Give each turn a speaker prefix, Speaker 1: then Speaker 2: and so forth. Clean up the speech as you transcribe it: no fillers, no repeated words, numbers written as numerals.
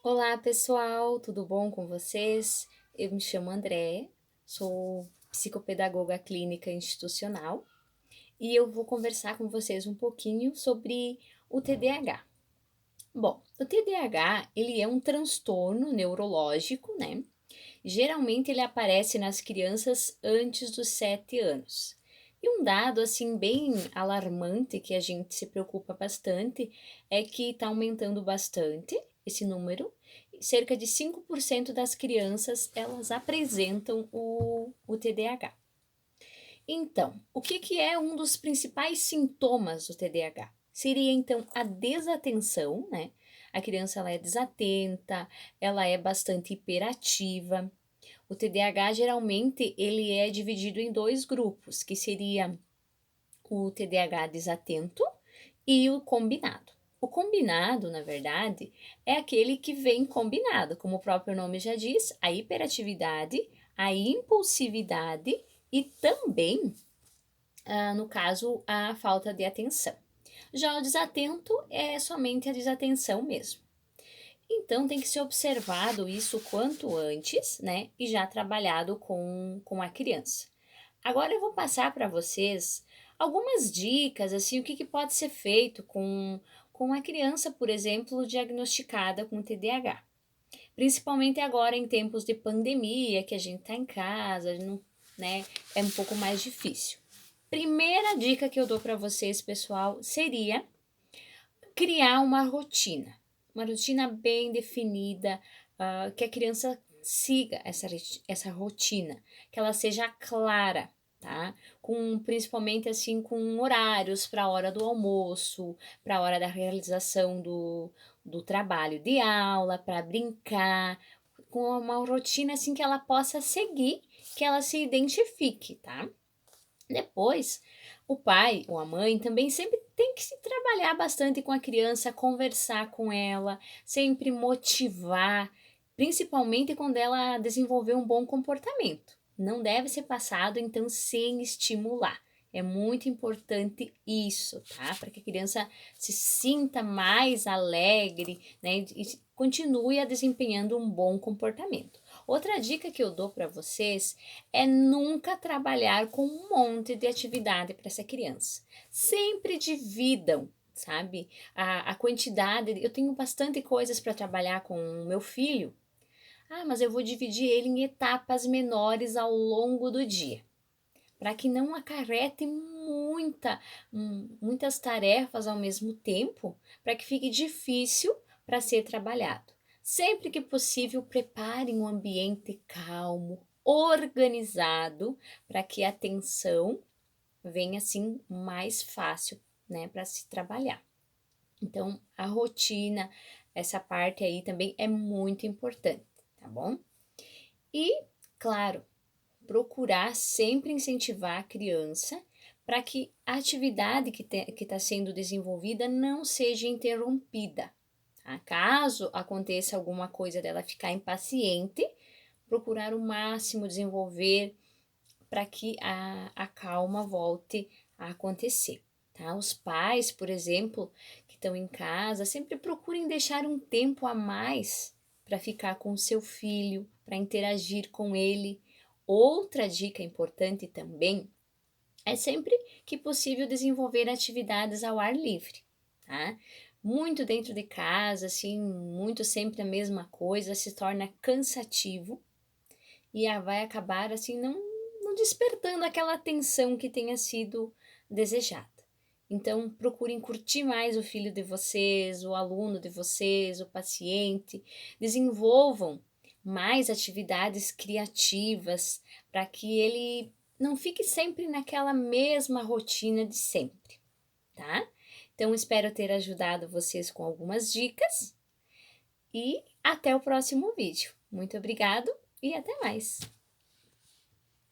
Speaker 1: Olá pessoal, tudo bom com vocês? Eu me chamo André, sou psicopedagoga clínica institucional e eu vou conversar com vocês um pouquinho sobre o TDAH. Bom, o TDAH ele é um transtorno neurológico, né? Geralmente ele aparece nas crianças antes dos 7 anos. E um dado assim bem alarmante que a gente se preocupa bastante é que está aumentando bastante esse número. Cerca de 5% das crianças elas apresentam o TDAH. Então, o que é um dos principais sintomas do TDAH? Seria então a desatenção, né? A criança ela é desatenta, ela é bastante hiperativa. O TDAH geralmente ele é dividido em dois grupos, que seria o TDAH desatento e o combinado. O combinado, na verdade, é aquele que vem combinado, como o próprio nome já diz, a hiperatividade, a impulsividade e também, no caso, a falta de atenção. Já o desatento é somente a desatenção mesmo. Então tem que ser observado isso quanto antes, né? E já trabalhado com a criança. Agora eu vou passar para vocês algumas dicas, assim, o que pode ser feito com a criança, por exemplo, diagnosticada com TDAH. Principalmente agora em tempos de pandemia, que a gente está em casa, não, né, é um pouco mais difícil. Primeira dica que eu dou para vocês, pessoal, seria criar uma rotina bem definida, que a criança siga essa rotina, que ela seja clara, tá? Com principalmente assim com horários para a hora do almoço, para a hora da realização do trabalho de aula, para brincar, com uma rotina assim que ela possa seguir, que ela se identifique, tá? Depois, o pai ou a mãe também sempre tem que se trabalhar bastante com a criança, conversar com ela, sempre motivar, principalmente quando ela desenvolver um bom comportamento. Não deve ser passado então sem estimular. É muito importante isso, tá? Para que a criança se sinta mais alegre, né? E continue a desempenhando um bom comportamento. Outra dica que eu dou para vocês é nunca trabalhar com um monte de atividade para essa criança. Sempre dividam, sabe? A quantidade. Eu tenho bastante coisas para trabalhar com o meu filho. Ah, mas eu vou dividir ele em etapas menores ao longo do dia, para que não acarrete muitas tarefas ao mesmo tempo, para que fique difícil para ser trabalhado. Sempre que possível, prepare um ambiente calmo, organizado, para que a atenção venha assim mais fácil, né, para se trabalhar. Então, a rotina, essa parte aí também é muito importante, tá bom? E, claro, procurar sempre incentivar a criança para que a atividade que está sendo desenvolvida não seja interrompida. Tá? Caso aconteça alguma coisa dela ficar impaciente, procurar o máximo desenvolver para que a calma volte a acontecer. Tá? Os pais, por exemplo, que estão em casa, sempre procurem deixar um tempo a mais para ficar com o seu filho, para interagir com ele. Outra dica importante também é sempre que possível desenvolver atividades ao ar livre, tá? Muito dentro de casa, assim, muito sempre a mesma coisa, se torna cansativo e vai acabar assim não despertando aquela atenção que tenha sido desejada. Então, procurem curtir mais o filho de vocês, o aluno de vocês, o paciente, desenvolvam mais atividades criativas para que ele não fique sempre naquela mesma rotina de sempre, tá? Então, espero ter ajudado vocês com algumas dicas e até o próximo vídeo. Muito obrigado e até mais!